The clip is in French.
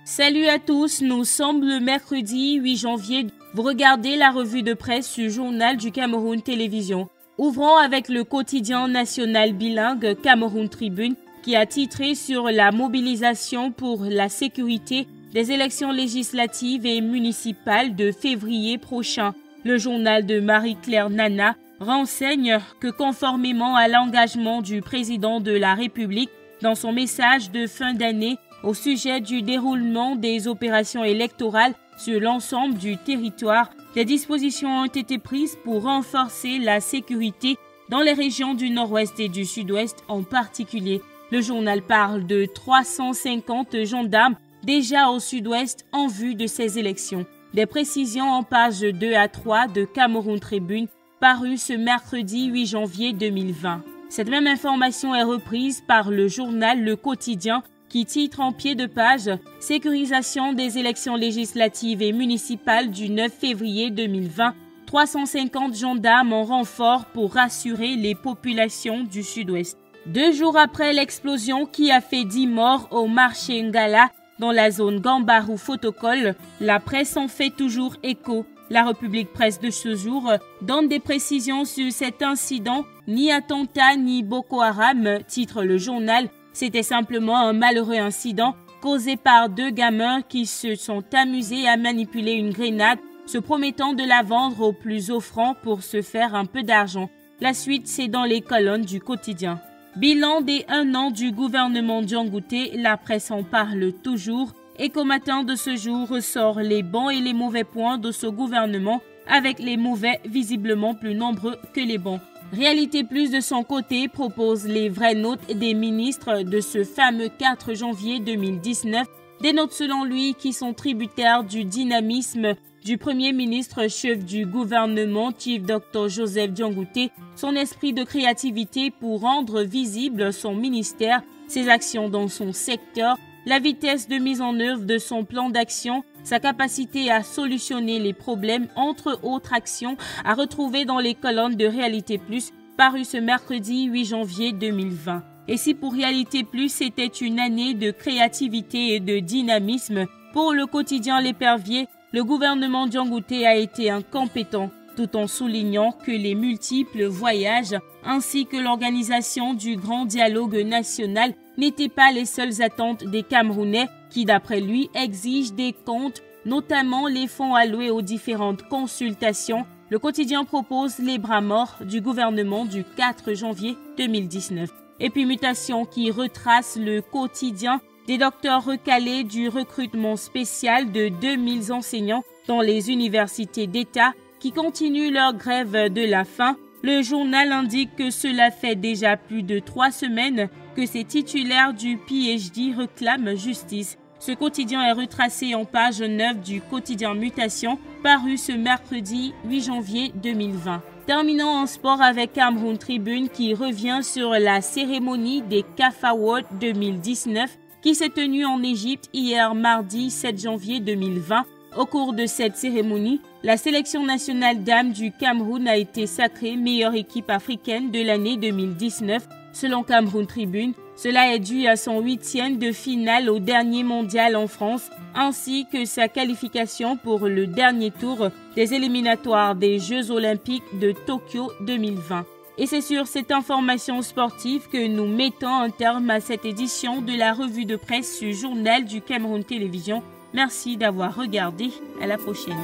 Salut à tous, nous sommes le mercredi 8 janvier. Vous regardez la revue de presse du Journal du Cameroun Télévision. Ouvrons avec le quotidien national bilingue Cameroun Tribune qui a titré sur la mobilisation pour la sécurité des élections législatives et municipales de février prochain. Le journal de Marie-Claire Nana renseigne que conformément à l'engagement du président de la République dans son message de fin d'année au sujet du déroulement des opérations électorales sur l'ensemble du territoire, des dispositions ont été prises pour renforcer la sécurité dans les régions du nord-ouest et du sud-ouest en particulier. Le journal parle de 350 gendarmes déjà au sud-ouest en vue de ces élections. Des précisions en pages 2 à 3 de Cameroun Tribune paru ce mercredi 8 janvier 2020. Cette même information est reprise par le journal Le Quotidien qui titre en pied de page « Sécurisation des élections législatives et municipales du 9 février 2020 ». 350 gendarmes en renfort pour rassurer les populations du sud-ouest. 2 jours après l'explosion qui a fait 10 morts au marché Ngala dans la zone Gambarou Photocol, la presse en fait toujours écho. La République Presse de ce jour donne des précisions sur cet incident. Ni attentat ni Boko Haram, titre le journal. C'était simplement un malheureux incident causé par 2 gamins qui se sont amusés à manipuler une grenade, se promettant de la vendre au plus offrant pour se faire un peu d'argent. La suite, c'est dans les colonnes du quotidien. Bilan des 1 an du gouvernement Diangoûté, la presse en parle toujours. Et qu'au matin de ce jour ressort les bons et les mauvais points de ce gouvernement, avec les mauvais visiblement plus nombreux que les bons. Réalité Plus de son côté propose les vraies notes des ministres de ce fameux 4 janvier 2019, des notes selon lui qui sont tributaires du dynamisme du Premier ministre chef du gouvernement, Chief Dr Joseph Diangoûté, son esprit de créativité pour rendre visible son ministère, ses actions dans son secteur, la vitesse de mise en œuvre de son plan d'action, sa capacité à solutionner les problèmes, entre autres actions, à retrouver dans les colonnes de Réalité Plus, paru ce mercredi 8 janvier 2020. Et si pour Réalité Plus, c'était une année de créativité et de dynamisme, pour le quotidien L'Épervier, le gouvernement Diangoûté a été incompétent, tout en soulignant que les multiples voyages ainsi que l'organisation du grand dialogue national n'étaient pas les seules attentes des Camerounais qui, d'après lui, exigent des comptes, notamment les fonds alloués aux différentes consultations. Le quotidien propose les bras morts du gouvernement du 4 janvier 2019. Et puis Mutation qui retrace le quotidien des docteurs recalés du recrutement spécial de 2000 enseignants dans les universités d'État qui continuent leur grève de la faim. Le journal indique que cela fait déjà plus de 3 semaines que ces titulaires du PhD réclament justice. Ce quotidien est retracé en page 9 du quotidien Mutation, paru ce mercredi 8 janvier 2020. Terminons en sport avec Cameroun Tribune qui revient sur la cérémonie des CAF Awards 2019 qui s'est tenue en Égypte hier mardi 7 janvier 2020. Au cours de cette cérémonie, la sélection nationale dames du Cameroun a été sacrée meilleure équipe africaine de l'année 2019. Selon Cameroun Tribune, cela est dû à son 8e de finale au dernier mondial en France, ainsi que sa qualification pour le dernier tour des éliminatoires des Jeux olympiques de Tokyo 2020. Et c'est sur cette information sportive que nous mettons un terme à cette édition de la revue de presse du Journal du Cameroun Télévision. Merci d'avoir regardé. À la prochaine.